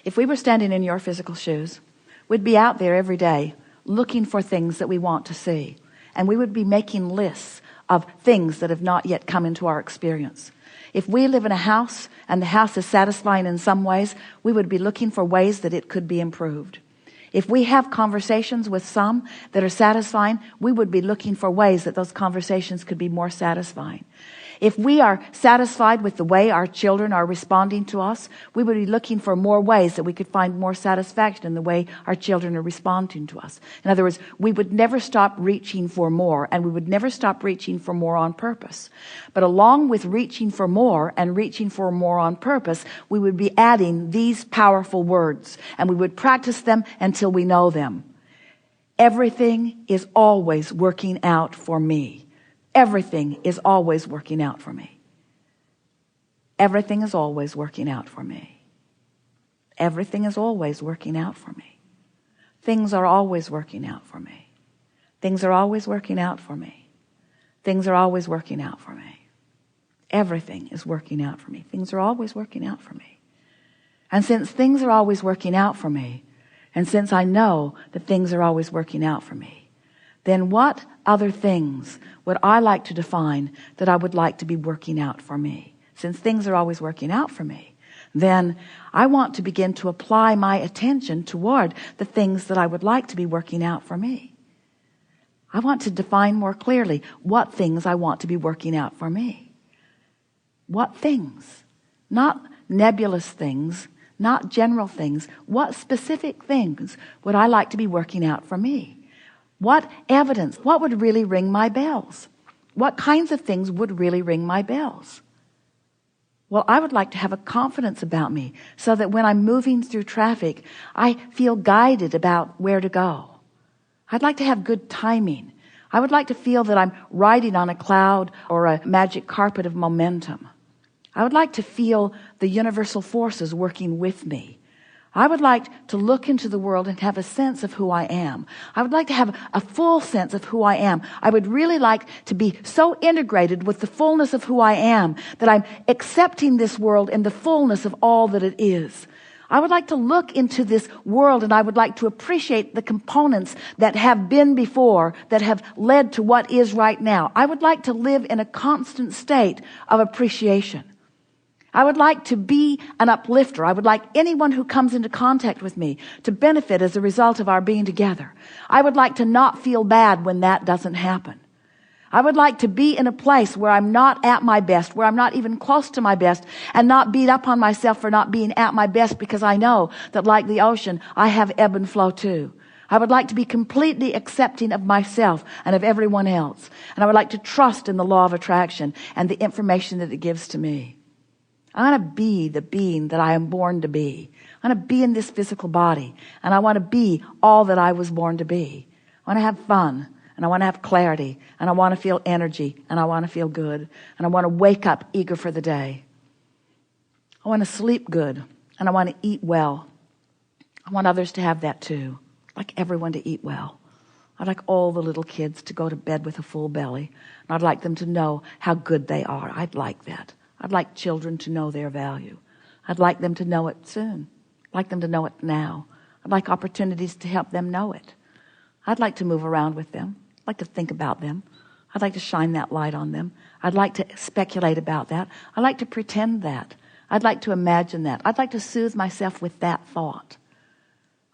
If we were standing in your physical shoes, we'd be out there every day looking for things that we want to see. And we would be making lists of things that have not yet come into our experience. If we live in a house and the house is satisfying in some ways, we would be looking for ways that it could be improved. If we have conversations with some that are satisfying, we would be looking for ways that those conversations could be more satisfying. If we are satisfied with the way our children are responding to us, we would be looking for more ways that we could find more satisfaction in the way our children are responding to us. In other words, we would never stop reaching for more, and we would never stop reaching for more on purpose. But along with reaching for more and reaching for more on purpose, we would be adding these powerful words, and we would practice them until we know them. Everything is always working out for me. Everything is always working out for me. Everything is always working out for me. Everything is always working out for me. Things are always working out for me. Things are always working out for me. Things are always working out for me. Everything is working out for me. Things are always working out for me. And since things are always working out for me, and since I know that things are always working out for me, then what other things would I like to define that I would like to be working out for me? Since things are always working out for me, then I want to begin to apply my attention toward the things that I would like to be working out for me. I want to define more clearly what things I want to be working out for me. What things? Not nebulous things, not general things. What specific things would I like to be working out for me? What evidence? What would really ring my bells? What kinds of things would really ring my bells? Well, I would like to have a confidence about me so that when I'm moving through traffic, I feel guided about where to go. I'd like to have good timing. I would like to feel that I'm riding on a cloud or a magic carpet of momentum. I would like to feel the universal forces working with me. I would like to look into the world and have a sense of who I am. I would like to have a full sense of who I am. I would really like to be so integrated with the fullness of who I am that I'm accepting this world in the fullness of all that it is. I would like to look into this world and I would like to appreciate the components that have been before, that have led to what is right now. I would like to live in a constant state of appreciation. I would like to be an uplifter. I would like anyone who comes into contact with me to benefit as a result of our being together. I would like to not feel bad when that doesn't happen. I would like to be in a place where I'm not at my best, where I'm not even close to my best, and not beat up on myself for not being at my best, because I know that, like the ocean, I have ebb and flow too. I would like to be completely accepting of myself and of everyone else. And I would like to trust in the law of attraction and the information that it gives to me. I want to be the being that I am born to be. I want to be in this physical body, and I want to be all that I was born to be. I want to have fun, and I want to have clarity, and I want to feel energy, and I want to feel good, and I want to wake up eager for the day. I want to sleep good, and I want to eat well. I want others to have that too. I'd like everyone to eat well. I'd like all the little kids to go to bed with a full belly, and I'd like them to know how good they are. I'd like that. I'd like children to know their value. I'd like them to know it soon. I'd like them to know it now. I'd like opportunities to help them know it. I'd like to move around with them. I'd like to think about them. I'd like to shine that light on them. I'd like to speculate about that. I'd like to pretend that. I'd like to imagine that. I'd like to soothe myself with that thought.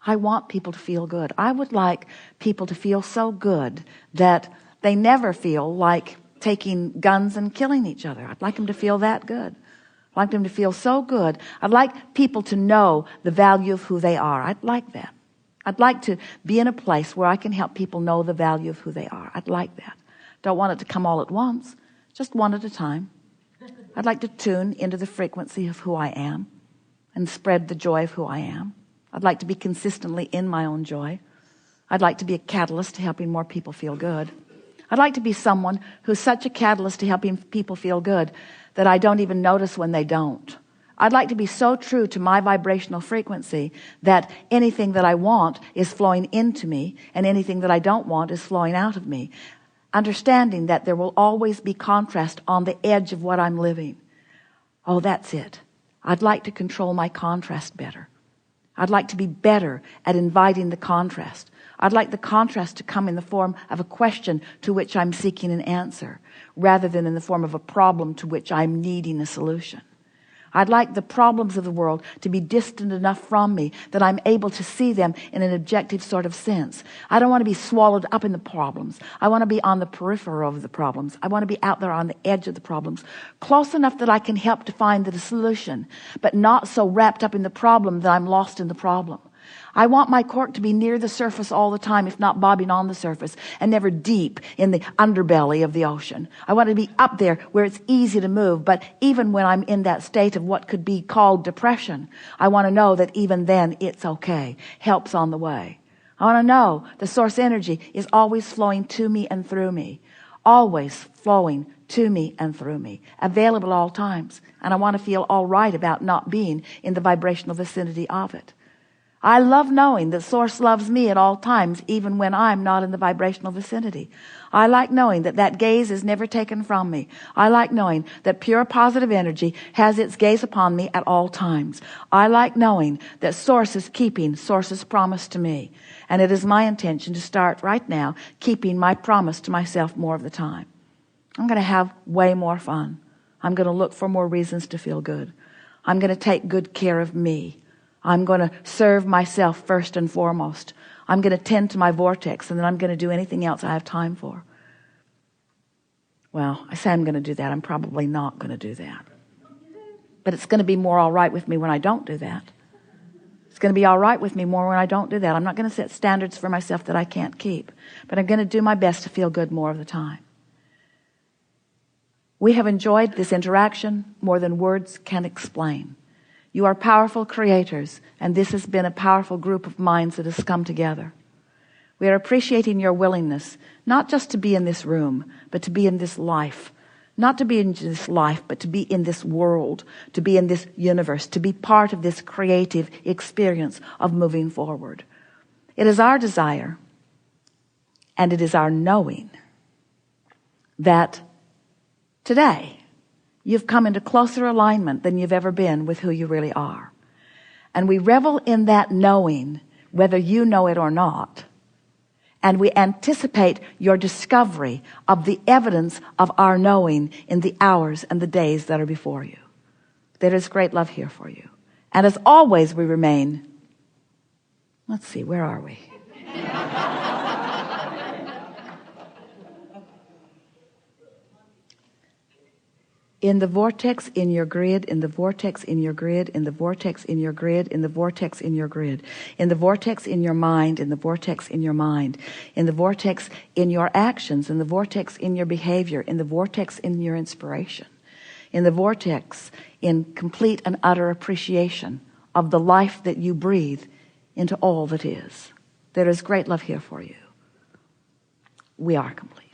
I want people to feel good. I would like people to feel so good that they never feel like taking guns and killing each other. I'd like them to feel that good. I'd like them to feel so good. I'd like people to know the value of who they are. I'd like that. I'd like to be in a place where I can help people know the value of who they are. I'd like that. Don't want it to come all at once, just one at a time. I'd like to tune into the frequency of who I am and spread the joy of who I am. I'd like to be consistently in my own joy. I'd like to be a catalyst to helping more people feel good. I'd like to be someone who's such a catalyst to helping people feel good that I don't even notice when they don't. I'd like to be so true to my vibrational frequency that anything that I want is flowing into me, and anything that I don't want is flowing out of me. Understanding that there will always be contrast on the edge of what I'm living. Oh, that's it. I'd like to control my contrast better. I'd like to be better at inviting the contrast. I'd like the contrast to come in the form of a question to which I'm seeking an answer, rather than in the form of a problem to which I'm needing a solution. I'd like the problems of the world to be distant enough from me that I'm able to see them in an objective sort of sense. I don't want to be swallowed up in the problems. I want to be on the periphery of the problems. I want to be out there on the edge of the problems, close enough that I can help to find the solution, but not so wrapped up in the problem that I'm lost in the problem. I want my cork to be near the surface all the time, if not bobbing on the surface, and never deep in the underbelly of the ocean. I want to be up there where it's easy to move, but even when I'm in that state of what could be called depression, I want to know that even then it's okay. Help's on the way. I want to know the source energy is always flowing to me and through me, always flowing to me and through me, available at all times. And I want to feel all right about not being in the vibrational vicinity of it. I love knowing that Source loves me at all times, even when I'm not in the vibrational vicinity. I like knowing that that gaze is never taken from me. I like knowing that pure positive energy has its gaze upon me at all times. I like knowing that Source is keeping Source's promise to me. And it is my intention to start right now keeping my promise to myself more of the time. I'm going to have way more fun. I'm going to look for more reasons to feel good. I'm going to take good care of me. I'm going to serve myself first and foremost. I'm going to tend to my vortex, and then I'm going to do anything else I have time for. Well, I say I'm going to do that. I'm probably not going to do that. But it's going to be more all right with me when I don't do that. It's going to be all right with me more when I don't do that. I'm not going to set standards for myself that I can't keep. But I'm going to do my best to feel good more of the time. We have enjoyed this interaction more than words can explain. You are powerful creators, and this has been a powerful group of minds that has come together. We are appreciating your willingness, not just to be in this room, but to be in this life. Not to be in this life, but to be in this world, to be in this universe, to be part of this creative experience of moving forward. It is our desire, and it is our knowing, that today, you've come into closer alignment than you've ever been with who you really are. And we revel in that knowing, whether you know it or not. And we anticipate your discovery of the evidence of our knowing in the hours and the days that are before you. There is great love here for you. And as always, we remain, let's see, where are we? In the vortex in your grid, in the vortex in your grid, in the vortex in your grid, in the vortex in your grid, in the vortex in your mind, in the vortex in your mind, in the vortex in your actions, in the vortex in your behavior, in the vortex in your inspiration, in the vortex in complete and utter appreciation of the life that you breathe into all that is. There is great love here for you. We are complete.